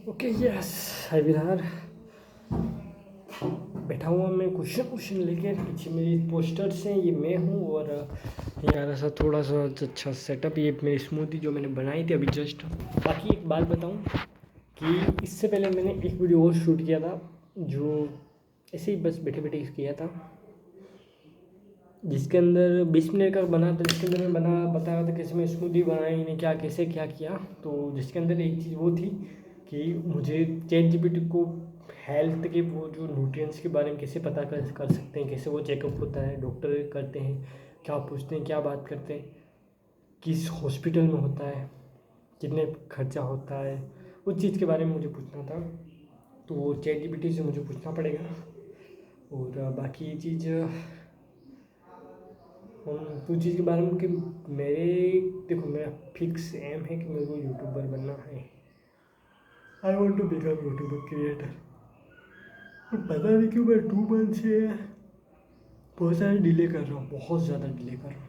Okay yes hi Virar. बैठा हुआ मैं क्वेश्चन लेके, पीछे मेरी पोस्टर्स हैं, ये मैं हूँ और यार ऐसा थोड़ा सा अच्छा सेटअप, ये मेरी स्मूदी जो मैंने बनाई थी अभी जस्ट। बाकी एक बात बताऊँ कि इससे पहले मैंने एक वीडियो और शूट किया था जो ऐसे ही बस बैठे बैठे किया था, जिसके अंदर 20 मिनट का बना था, जिसके अंदर मैं बता रहा था कैसे मैं स्मूदी बनाई ने क्या कैसे क्या किया। तो जिसके अंदर एक चीज़ वो थी कि मुझे ChatGPT को हेल्थ के वो जो न्यूट्रिएंट्स के बारे में कैसे पता कर सकते हैं, कैसे वो चेकअप होता है, डॉक्टर करते हैं, क्या पूछते हैं, क्या बात करते हैं, किस हॉस्पिटल में होता है, कितने खर्चा होता है, उस चीज़ के बारे में मुझे पूछना था। तो वो ChatGPT से मुझे पूछना पड़ेगा। और बाकी ये चीज़ कुछ चीज़ के बारे में कि देखो मेरा फिक्स एम है कि मेरे को यूट्यूबर बनना है। I want to become YouTuber creator. पता नहीं क्यों मैं 2 मंथ से बहुत सारे डिले कर रहा हूँ, बहुत ज़्यादा डिले कर रहा हूँ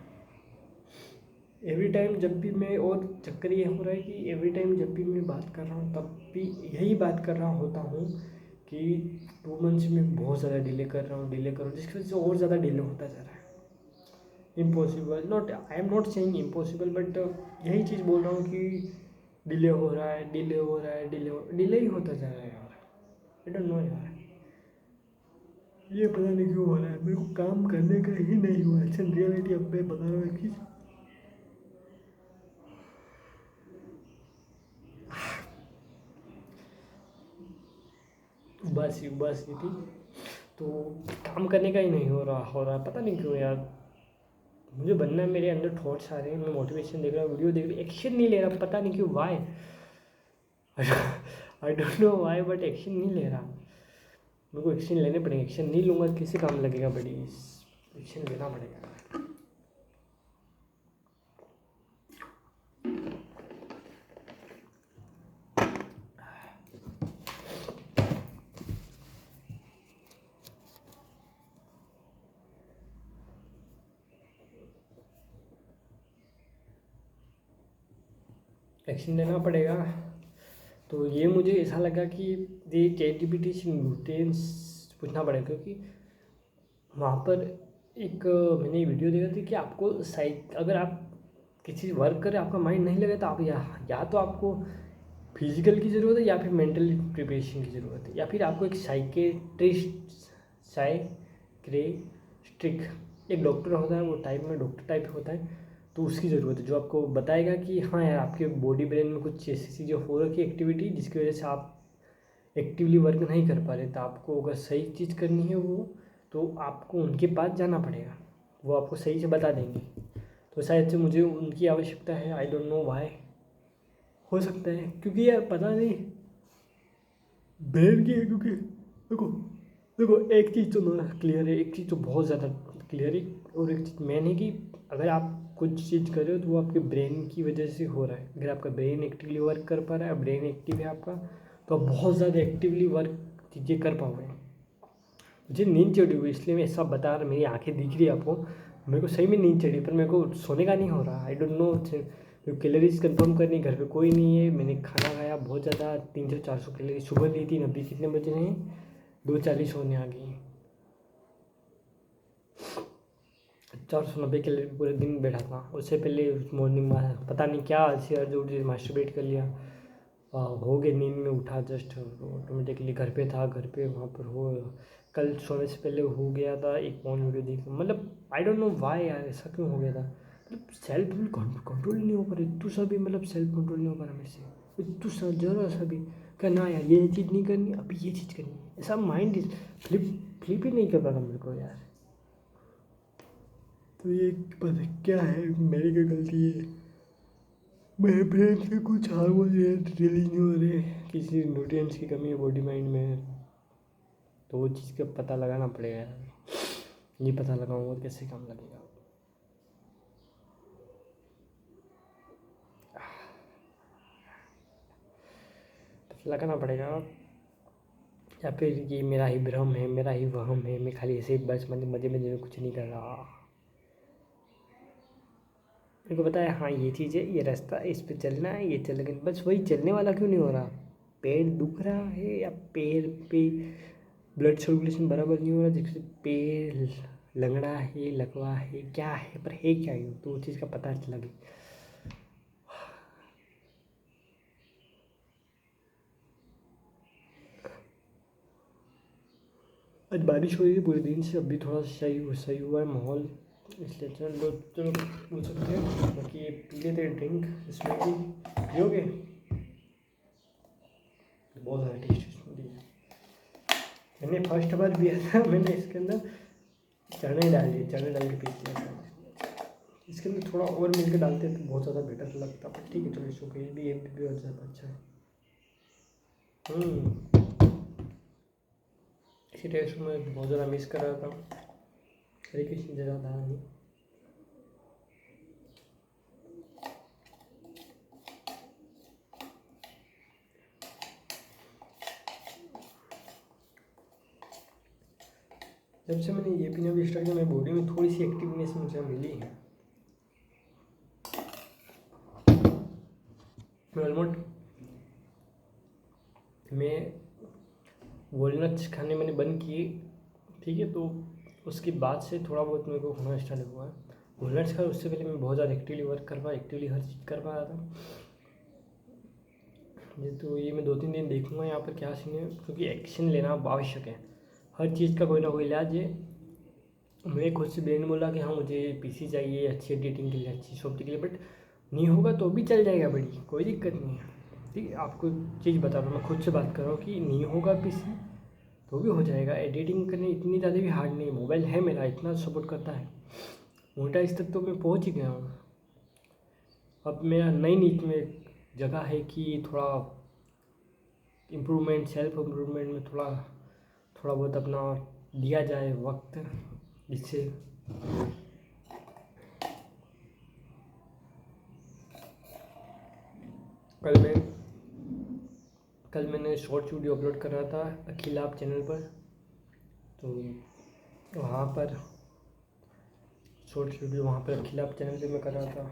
एवरी टाइम जब भी मैं। और चक्कर ये हो रहा है कि एवरी टाइम जब भी मैं बात कर रहा हूँ तब भी यही बात कर रहा होता हूँ कि 2 मंथ से मैं बहुत ज़्यादा डिले कर रहा हूँ जिसकी वजह से और ज़्यादा डिले होता जा रहा है। Impossible not, I am not saying impossible, but यही चीज़ बोल रहा हूँ कि डिले हो रहा है, डिले हो रहा है, डिले ही होता जा रहा है यार। आई डोंट नो यार, ये पता नहीं क्यों हो रहा है। मेरे को काम करने का ही नहीं हुआ। अच्छा रियलिटी अब मैं बता रहा हूँ कि उबासी थी, तो काम करने का ही नहीं हो रहा पता नहीं क्यों यार। मुझे बनना है, मेरे अंदर थॉट्स आ रहे हैं, मैं मोटिवेशन देख रहा हूँ, वीडियो देख रहा हूँ, एक्शन नहीं ले रहा, पता नहीं क्यों, why I don't know why, but action नहीं ले रहा। मेरे को एक्शन लेने पड़ेंगे, एक्शन नहीं लूँगा कैसे काम लगेगा, बड़ी एक्शन लेना पड़ेगा। एक्शन लेना पड़ेगा। तो ये मुझे ऐसा लगा कि ये ChatGPT से न्यूट्रिएंट्स पूछना पड़ेगा, क्योंकि वहाँ पर एक मैंने वीडियो देखा था कि आपको अगर आप किसी वर्क करें, आपका माइंड नहीं लगे, तो आप या तो आपको फिजिकल की ज़रूरत है या फिर मेंटल प्रिपरेशन की ज़रूरत है, या फिर आपको एक साइकेट्रिक एक डॉक्टर होता है, वो टाइप में डॉक्टर टाइप होता है, तो उसकी ज़रूरत है जो आपको बताएगा कि हाँ यार आपके बॉडी ब्रेन में कुछ ऐसी चीज़ें हो रखी एक्टिविटी जिसकी वजह से आप एक्टिवली वर्क नहीं कर पा रहे। तो आपको अगर सही चीज़ करनी है वो, तो आपको उनके पास जाना पड़ेगा, वो आपको सही से बता देंगे। तो शायद से मुझे उनकी आवश्यकता है, आई डोंट नो वाई। हो सकता है क्योंकि यार पता नहीं ब्रेन की है, क्योंकि देखो देखो एक चीज़ तो क्लियर है, एक चीज़ तो बहुत ज़्यादा क्लियर है, और एक चीज़ मैन है कि अगर आप कुछ चीज़ कर रहे हो तो वो आपके ब्रेन की वजह से हो रहा है। अगर आपका ब्रेन एक्टिवली वर्क कर पा रहा है, ब्रेन एक्टिव है आपका, तो आप बहुत ज़्यादा एक्टिवली वर्क चीज़ें कर पाओगे। मुझे नींद चढ़ी हुई इसलिए मैं ऐसा बता रहा, मेरी आंखें दिख रही है आपको, मेरे को सही में नींद चढ़ी, पर मेरे को सोने का नहीं हो रहा। आई डोंट नो, कैलोरीज कंफर्म करनी, घर पे कोई नहीं है, मैंने खाना खाया बहुत ज़्यादा, 300-400 कैलोरी सुबह ली थी, अभी कितने बजे हैं, 2:40 होने आ गई। 490 कैलोरी पूरे दिन बैठा था। उससे पहले मॉर्निंग में पता नहीं क्या अर्ज उठ मास्टरबेट कर लिया, हो गए, नींद में उठा जस्ट ऑटोमेटिकली, घर पे था, घर पे वहाँ पर हो, कल सोने से पहले हो गया था एक फोन वीडियो देख, मतलब आई डोंट नो वाई यार ऐसा क्यों हो गया था। मतलब सेल्फ कंट्रोल नहीं हो पा रहा, इतू सा भी, मतलब सेल्फ कंट्रोल नहीं हो पा रहा मेरे से, इतू सा जरा सा भी करना यार ये चीज़ नहीं करनी, अभी ये चीज़ करनी है, ऐसा माइंड फ्लिप ही नहीं कर पा रहा मेरे को यार। तो ये पता क्या है, मेरी क्या गलती है, मेरे ब्रेन से कुछ हार्मोन रिलीज नहीं हो रहे, किसी न्यूट्रिएंट्स की कमी है बॉडी माइंड में। तो वो चीज़ का पता लगाना पड़ेगा यार, ये पता लगाऊंगा कैसे काम लगेगा। पता लगाना पड़ेगा, या फिर ये मेरा ही भ्रम है, मेरा ही वहम है, मैं खाली ऐसे ही बस मजे मजे में कुछ नहीं कर रहा। मेरे को पता है हाँ ये चीज़ है, ये रास्ता, इस पे चलना है, ये चल, लेकिन बस वही चलने वाला क्यों नहीं हो रहा। पेड़ दुख रहा है या पैर पे ब्लड सर्कुलेशन बराबर नहीं हो रहा, जिससे पैर लंगड़ा है, लकवा है, क्या है, पर है क्या यूँ, तो उस चीज़ का पता लगे। आज बारिश हो रही है पूरे दिन से, अभी थोड़ा सही हुआ है माहौल, इसलिए चलो बोल सकते हैं। बाकी ये पी लेते हैं ड्रिंक, इसमें भी पियोगे, बहुत ज़्यादा टेस्ट स्मूदी है। मैंने फर्स्ट बार पिया था, मैंने इसके अंदर चने डाल दिए, चने डाल के पी लिया था। इसके अंदर थोड़ा और मिल्क डालते तो बहुत ज़्यादा बेटर लगता, पर ठीक है चलो, इसको ये भी बहुत ज़्यादा अच्छा है। इसी टेस्ट में बहुत ज़्यादा मिस कर रहा था, हरे कृष्ण जगह था नहीं। जब से मैंने ये पीना भी स्टार्ट किया, मेरी बॉडी में थोड़ी सी एक्टिवनेस मुझे मिली है। मैं वॉलनट्स खाने मैंने बंद किए, ठीक है, तो उसके बाद से थोड़ा बहुत मेरे को होना स्टार्ट हुआ है वॉलनट्स का। उससे पहले मैं बहुत ज़्यादा एक्टिवली वर्क कर पाया, एक्टिवली हर चीज़ कर पा रहा था। ये तो ये मैं 2-3 दिन देखूँगा यहाँ पर क्या सीन है, क्योंकि एक्शन लेना आवश्यक है। हर चीज़ का कोई ना कोई इलाज है। मैं खुद से ब्रेन बोला कि हाँ मुझे पीसी चाहिए अच्छी एडिटिंग के लिए, अच्छी सॉफ्ट के लिए, बट नहीं होगा तो भी चल जाएगा, बड़ी कोई दिक्कत नहीं है। ठीक है, आपको चीज़ बता रहा हूँ, मैं खुद से बात कर रहा हूँ कि नहीं होगा पीसी तो भी हो जाएगा। एडिटिंग करनी इतनी ज़्यादा भी हार्ड नहीं है, मोबाइल है मेरा, इतना सपोर्ट करता है। मोनेटाइज तक तो मैं पहुँच ही गया हूँ। अब मेरा नई नीच में जगह है कि थोड़ा इम्प्रूवमेंट, सेल्फ इम्प्रूवमेंट में थोड़ा बहुत अपना दिया जाए वक्त, जिससे कल मैंने शॉर्ट वीडियो अपलोड कर रहा था अखिल आप चैनल पर, तो वहाँ पर शॉर्ट वीडियो वहाँ पर अखिल आप चैनल पे मैं कर रहा था।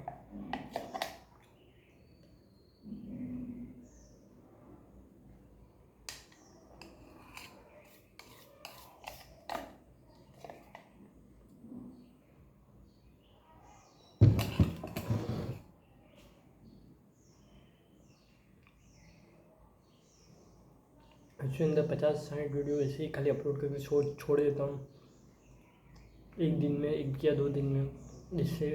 उसके अंदर 50-60 वीडियो ऐसे ही खाली अपलोड करके छोड़ देता हूँ एक दिन में, 1 या 2 दिन में, जिससे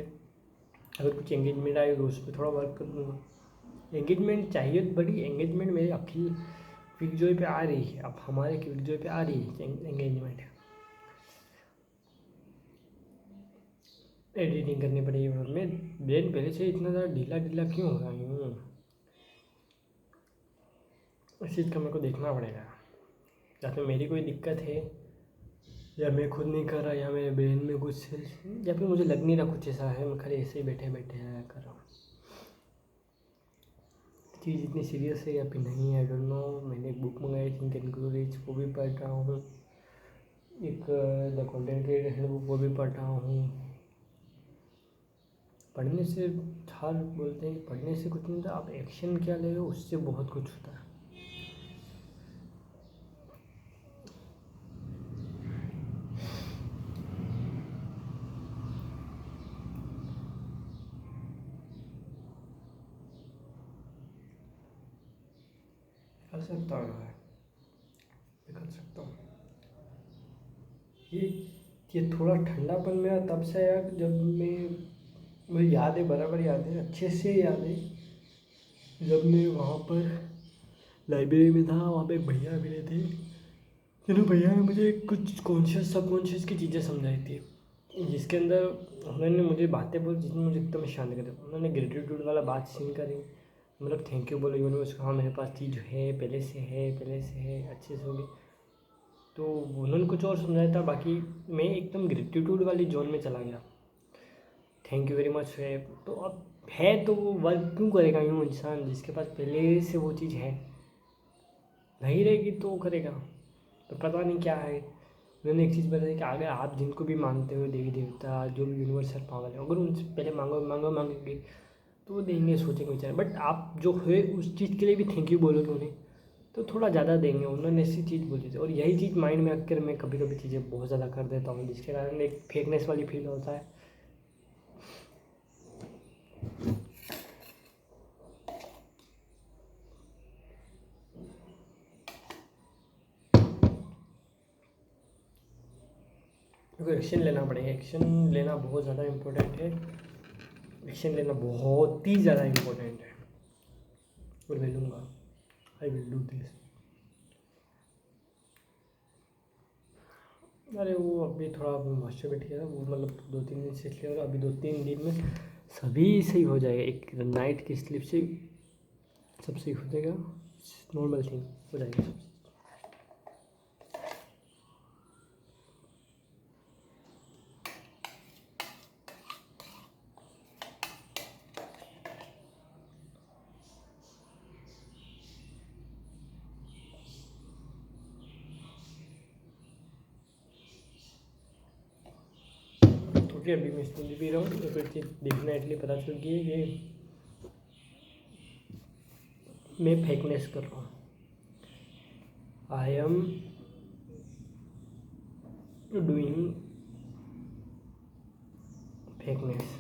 अगर कुछ एंगेजमेंट आए तो उस पर थोड़ा वर्क कर दूँगा। एंगेजमेंट चाहिए, बड़ी एंगेजमेंट मेरे अखिल क्विकजॉय पे आ रही है, अब हमारे क्विकजॉय पे आ रही है एंगेजमेंट। एडिटिंग करनी पड़ेगी, मैं ब्रेन पहले से इतना ज़्यादा ढीला क्यों हो रहा हूँ, इस चीज़ का मेरे को देखना पड़ेगा। या तो मेरी कोई दिक्कत है, या मैं खुद नहीं कर रहा, या मेरे ब्रेन में कुछ, या फिर मुझे लग नहीं रहा कुछ ऐसा है, मैं खाली ऐसे ही बैठे कर रहा हूँ। चीज़ इतनी सीरियस है या फिर नहीं है, आई डोंट नो। मैंने एक बुक मंगाई थी, कैन ग्रो रिच, वो भी पढ़ रहा हूँ। एक द कंटेंट क्रिएटर बुक, वो भी पढ़ रहा हूँ। पढ़ने से हर बोलते हैं कि पढ़ने से कुछ नहीं होता, आप एक्शन क्या ले रहे हो उससे बहुत कुछ होता है। कर सकता हूँ मैं कर सकता हूँ। ये थोड़ा ठंडापन मेरा तब से आया जब मुझे याद है, बराबर याद है, अच्छे से याद है, जब मैं वहाँ पर लाइब्रेरी में था, वहाँ पे एक भैया मिले थे, जिन्होंने भैया ने मुझे कुछ कॉन्शियस सबकॉन्शियस की चीज़ें समझाई थी, जिसके अंदर उन्होंने मुझे बातें बोली जिसमें मुझे एकदम शांत कर दिया। उन्होंने ग्रेटिट्यूड वाला बात सीन करी, मतलब थैंक यू बोलो यूनिवर्स को, हाँ मेरे पास चीज़ है, पहले से है, अच्छे से होगी। तो उन्होंने कुछ और समझाया था, बाकी मैं एकदम ग्रेटिट्यूड वाली जोन में चला गया। थैंक यू वेरी मच है, तो अब है तो वो वर्क क्यों करेगा यूँ इंसान, जिसके पास पहले से वो चीज़ है, नहीं रहेगी तो वो करेगा। तो पता नहीं क्या है। उन्होंने एक चीज़ बताई कि अगर आप जिनको भी मानते हो, देवी देवता जो भी यूनिवर्सल पावर है, अगर उनसे पहले मांगोगे तो वो देंगे, सोचेंगे विचार, बट आप जो है उस चीज़ के लिए भी थैंक यू बोलोगे उन्हें, तो थोड़ा ज़्यादा देंगे, उन्होंने ऐसी चीज़ बोली थी। और यही चीज़ माइंड में रखकर मैं कभी कभी चीज़ें बहुत ज़्यादा कर देता हूँ, जिसके कारण एक फेकनेस वाली फील होता है। क्योंकि एक्शन लेना पड़ेगा, एक्शन लेना बहुत ज़्यादा इम्पोर्टेंट है, एक्शन लेना बहुत ही ज़्यादा इम्पोर्टेंट है। और मैं लूँगा, आई विल डू दिस। अरे वो अभी थोड़ा मास्टर बैठ गया था, वो मतलब 2-3 दिन से क्लियर, अभी 2-3 दिन में सभी सही हो जाएगा। एक नाइट की स्लिप से सब सही हो जाएगा, नॉर्मल थिंग हो जाएगा सब। ओके, अभी मैं स्मूदी पी रहा हूँ, तो फिर चीज़ देखना इसलिए पता चल गई है कि मैं फेकनेस कर रहा हूँ। I am doing fakeness.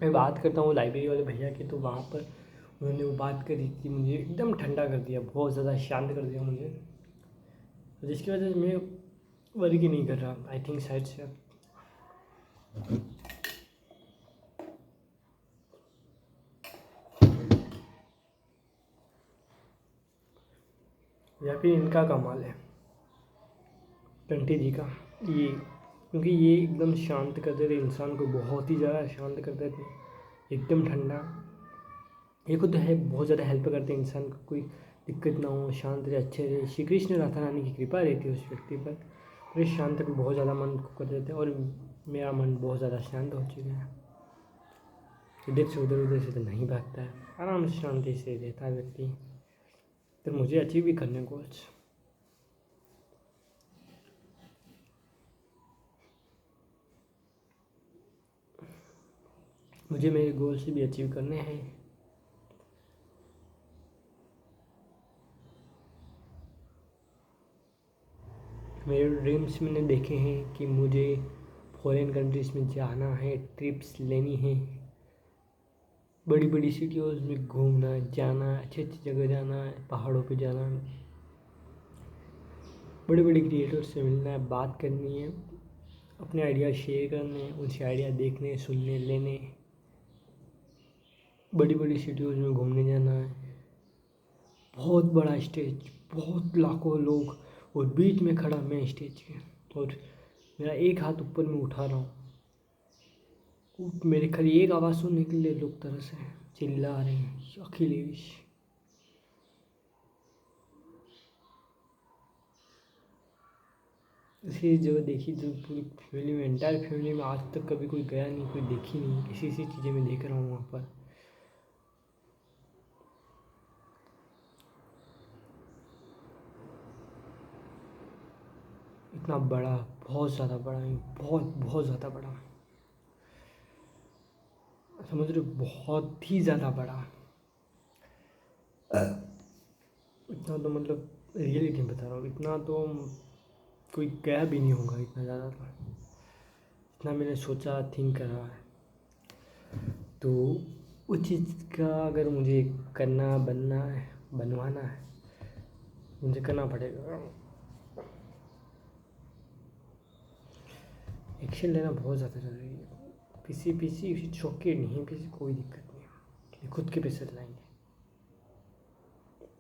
मैं बात करता हूँ लाइब्रेरी वाले भैया की, तो वहाँ पर उन्होंने वो बात करी थी, मुझे एकदम ठंडा कर दिया, बहुत ज़्यादा शांत कर दिया मुझे, जिसकी वजह से मैं वर्क ही नहीं कर रहा। आई थिंक शायद से या फिर इनका कमाल है, कंटी जी का ये, क्योंकि ये एकदम शांत कर देते इंसान को, बहुत ही ज़्यादा शांत कर देते, एकदम ठंडा। ये खुद है बहुत ज़्यादा हेल्प करते हैं इंसान को, कोई दिक्कत ना हो, शांत रहे, अच्छे रहे। श्री कृष्ण राधा रानी की कृपा रहती है उस व्यक्ति पर, और ये शांत भी बहुत ज़्यादा मन को कर देते हैं। और मेरा मन बहुत ज़्यादा शांत हो चुका है, इधर से उधर से तो नहीं भागता है, आराम से शांति से रहता है व्यक्ति। तो मुझे अचीव भी करने को मुझे मेरे गोल से भी अचीव करने हैं। मेरे ड्रीम्स मैंने देखे हैं कि मुझे फॉरेन कंट्रीज़ में जाना है, ट्रिप्स लेनी है, बड़ी बड़ी सिटीज़ में घूमना है, जाना है, अच्छी अच्छी जगह जाना है, पहाड़ों पे जाना है, बड़े बड़े क्रिएटर से मिलना है, बात करनी है, अपने आइडिया शेयर करने हैं, उनसे आइडिया देखने, सुनने, लेने, बड़ी बड़ी सिटीज़ में घूमने जाना है, बहुत बड़ा स्टेज, बहुत लाखों लोग, और बीच में खड़ा मैं स्टेज के, और मेरा एक हाथ ऊपर में उठा रहा हूँ, मेरे खाली एक आवाज़ सुनने के लिए लोग तरस हैं, चिल्ला रहे हैं अखिलेश। इसी जो देखी जो पूरी फैमिली में, एंटायर फैमिली में आज तक कभी कोई गया नहीं, कोई देखी नहीं, किसी सी चीज़ें मैं देख रहा हूँ वहाँ पर। इतना बड़ा, बहुत ज़्यादा बड़ा, बहुत बहुत ज़्यादा बड़ा, समझ रहे हो, बहुत ही ज़्यादा बड़ा। इतना तो मतलब रियलिटी बता रहा हूँ, इतना तो कोई गया भी नहीं होगा, इतना ज़्यादा तो, इतना मैंने सोचा, थिंक करा है। तो उस चीज़ का अगर मुझे करना, बनना है, बनवाना है, मुझे करना पड़ेगा, एक्शन लेना बहुत ज़्यादा ज़रूरी है। पीसी पीसी चौके नहीं, पीसी कोई दिक्कत नहीं, खुद के पैसे लाएंगे।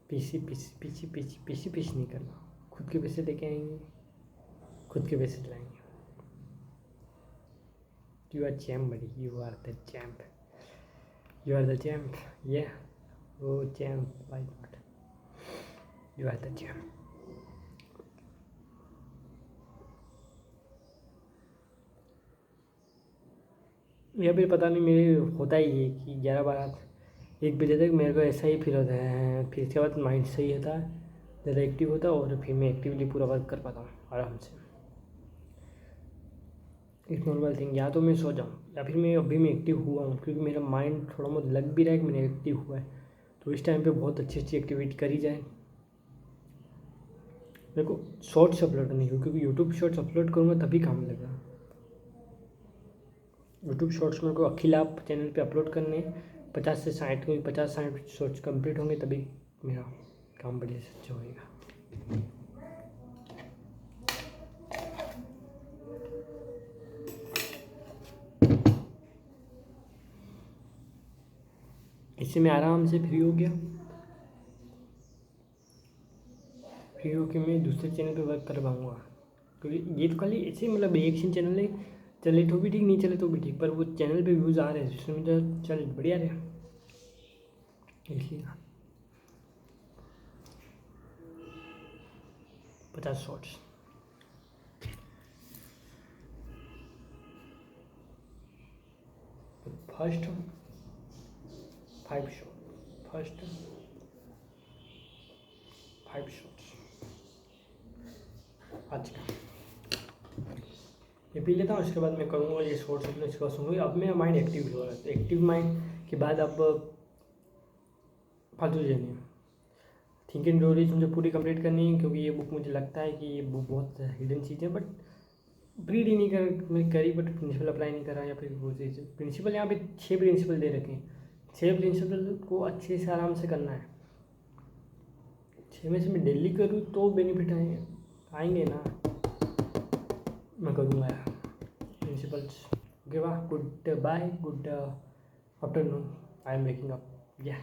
PC PC PC PC PC PC नहीं करना, खुद के पैसे लेके आएंगे, खुद के पैसे लाएंगे। यू आर चैम्प बड़ी, you are the champ, you are the champ, ये वो champ, why not, you are the champ. या फिर पता नहीं, मेरे होता ही है कि 11-12 1 बजे तक मेरे को ऐसा ही फील होता है, फिर इसके बाद माइंड सही होता है, ज़्यादा एक्टिव होता और फिर मैं एक्टिवली पूरा वर्क कर पाता हूँ आराम से। इट्स नॉर्मल थिंग, या तो मैं सो जाऊँ या फिर मैं एक्टिव हुआ हूँ, क्योंकि मेरा माइंड थोड़ा बहुत लग भी रहा है कि मैंने एक्टिव हुआ है। तो इस टाइम पे बहुत अच्छी अच्छी एक्टिविटी करी जाए। मेरे को शॉर्ट्स अपलोड करनी है, क्योंकि यूट्यूब शॉर्ट्स अपलोड करूँगा तभी काम लगेगा। यूट्यूब शॉर्ट्स मेरे को अखिलाप चैनल पे अपलोड करने 50 से 60, क्योंकि 50-60 शॉर्ट्स कंप्लीट होंगे तभी मेरा काम बढ़िया से अच्छा होएगा। इससे मैं आराम से फ्री हो गया, फ्री होकर मैं दूसरे चैनल पे वर्क कर पाऊँगा, क्योंकि ये तो खाली ऐसे मतलब रिएक्शन चैनल है, चले तो भी ठीक, नहीं चले तो भी ठीक, पर वो चैनल पे व्यूज़ आ रहे हैं जिसमें तो चल बढ़िया रहे, इसलिए 50 shorts. First 5 shot, first 5 shots आज का ये पी लेता हूँ, उसके बाद मैं करूँगा ये शॉर्ट्स अपने इसका सुनूँगी। अब मेरा माइंड एक्टिव हो रहा है, तो एक्टिव माइंड के बाद अब फालतू चीज़ें नहीं, थिंक एंड ग्रो रिच मुझे पूरी कंप्लीट करनी है, क्योंकि ये बुक मुझे लगता है कि ये बुक बहुत हिडन चीज़ है, बट रीड ही नहीं कर मैं करी, बट प्रिंसिपल अप्लाई नहीं करा, या फिर वो चीज़ प्रिंसिपल यहाँ पे 6 प्रिंसिपल दे रखे हैं, 6 प्रिंसिपल को अच्छे से आराम से करना है। 6 में से मैं डेली करूँ तो बेनिफिट आएंगे ना, मैं करूँगा यार प्रिंसिपल्स। ओके वाह, good bye, good afternoon, I am waking up, या